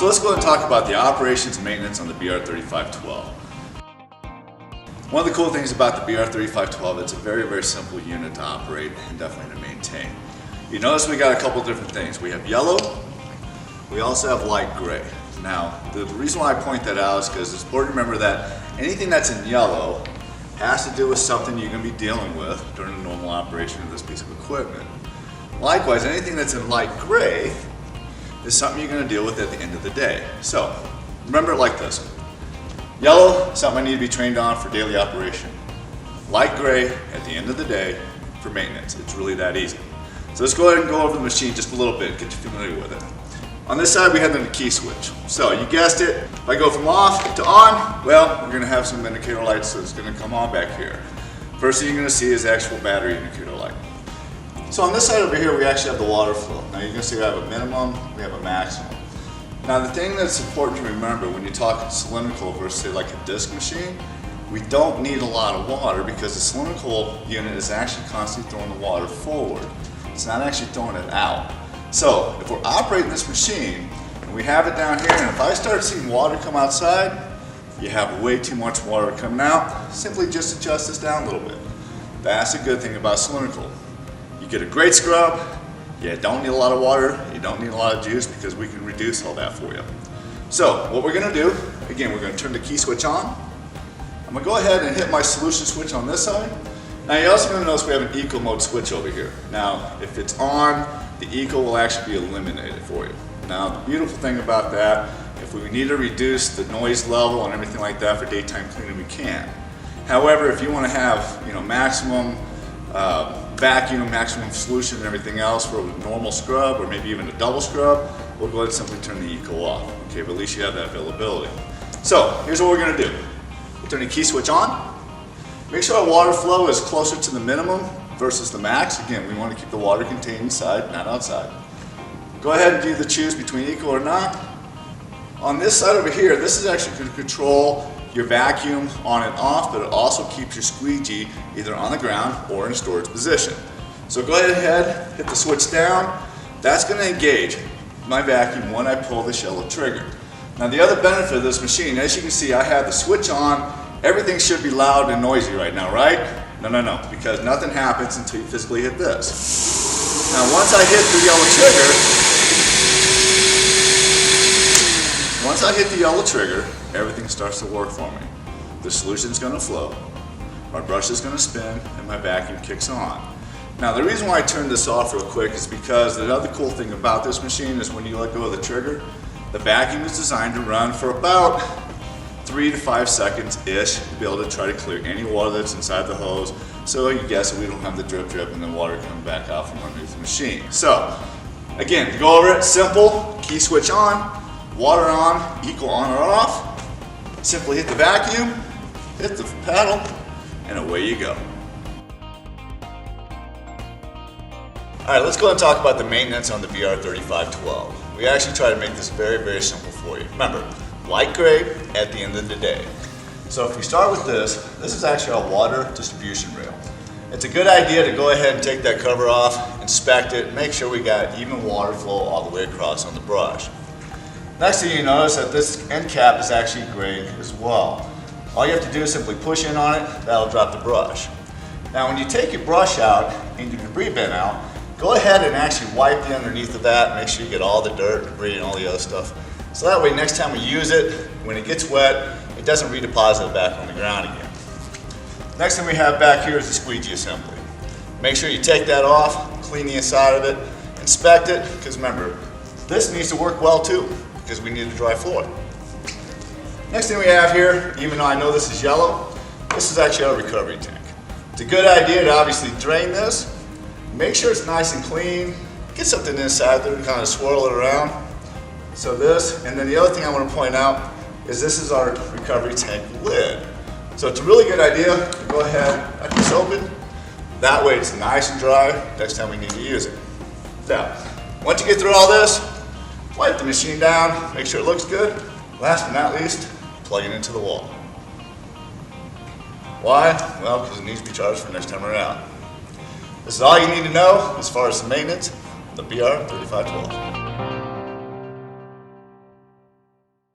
So let's go ahead and talk about the operations and maintenance on the BR3512. One of the cool things about the BR3512, it's a very, very simple unit to operate and definitely to maintain. You notice we got a couple different things. We have yellow, we also have light gray. Now, the reason why I point that out is because it's important to remember that anything that's in yellow has to do with something you're going to be dealing with during the normal operation of this piece of equipment. Likewise, anything that's in light gray is something you're going to deal with at the end of the day. So, remember it like this. Yellow, something I need to be trained on for daily operation. Light gray, at the end of the day, for maintenance. It's really that easy. So let's go ahead and go over the machine just a little bit, get you familiar with it. On this side, we have the key switch. So, you guessed it, if I go from off to on, well, we're going to have some indicator lights that's going to come on back here. First thing you're going to see is the actual battery indicator light. So on this side over here, we actually have the water flow. Now you can see we have a minimum, we have a maximum. Now the thing that's important to remember when you talk cylindrical versus say like a disc machine, we don't need a lot of water because the cylindrical unit is actually constantly throwing the water forward. It's not actually throwing it out. So if we're operating this machine and we have it down here, and if I start seeing water come outside, you have way too much water coming out, simply just adjust this down a little bit. That's a good thing about cylindrical. You get a great scrub, you don't need a lot of water, you don't need a lot of juice because we can reduce all that for you. So what we're going to do, again, we're going to turn the key switch on. I'm going to go ahead and hit my solution switch on this side. Now you're also going to notice we have an eco mode switch over here. Now if it's on, the eco will actually be eliminated for you. Now the beautiful thing about that, if we need to reduce the noise level and everything like that for daytime cleaning, we can. However, if you want to have maximum vacuum, maximum solution and everything else for a normal scrub or maybe even a double scrub, we'll go ahead and simply turn the eco off. Okay, but at least you have that availability. So here's what we're going to do. We'll turn the key switch on. Make sure our water flow is closer to the minimum versus the max. Again, we want to keep the water contained inside, not outside. Go ahead and do the choose between eco or not. On this side over here, this is actually going to control your vacuum on and off, but it also keeps your squeegee either on the ground or in a storage position. So go ahead, hit the switch down. That's going to engage my vacuum when I pull this yellow trigger. Now the other benefit of this machine, as you can see, I have the switch on. Everything should be loud and noisy right now, right? No, because nothing happens until you physically hit this. Now once I hit the yellow trigger, everything starts to work for me. The solution's going to flow, my brush is going to spin, and my vacuum kicks on. Now the reason why I turned this off real quick is because the other cool thing about this machine is when you let go of the trigger, the vacuum is designed to run for about 3 to 5 seconds-ish to be able to try to clear any water that's inside the hose. So you guess that we don't have the drip and then water coming back out from underneath the machine. So again, to go over it, simple, key switch on, water on, equal on or off. Simply hit the vacuum, hit the paddle, and away you go. Alright, let's go and talk about the maintenance on the BR3512. We actually try to make this very, very simple for you. Remember, light gray at the end of the day. So if we start with this is actually our water distribution rail. It's a good idea to go ahead and take that cover off, inspect it, make sure we got even water flow all the way across on the brush. Next thing you notice that this end cap is actually gray as well. All you have to do is simply push in on it, that'll drop the brush. Now when you take your brush out and your debris bin out, go ahead and actually wipe the underneath of that, make sure you get all the dirt, debris, and all the other stuff. So that way next time we use it, when it gets wet, it doesn't redeposit back on the ground again. Next thing we have back here is the squeegee assembly. Make sure you take that off, clean the inside of it, inspect it, because remember, this needs to work well too, because we need a dry floor. Next thing we have here, even though I know this is yellow, this is actually our recovery tank. It's a good idea to obviously drain this, make sure it's nice and clean, get something inside there and kind of swirl it around. So this, and then the other thing I want to point out is this is our recovery tank lid. So it's a really good idea to go ahead, cut this open, that way it's nice and dry next time we need to use it. Now, once you get through all this, wipe the machine down, make sure it looks good. Last but not least, plug it into the wall. Why? Well, because it needs to be charged for next time around. This is all you need to know as far as the maintenance of the BR3512.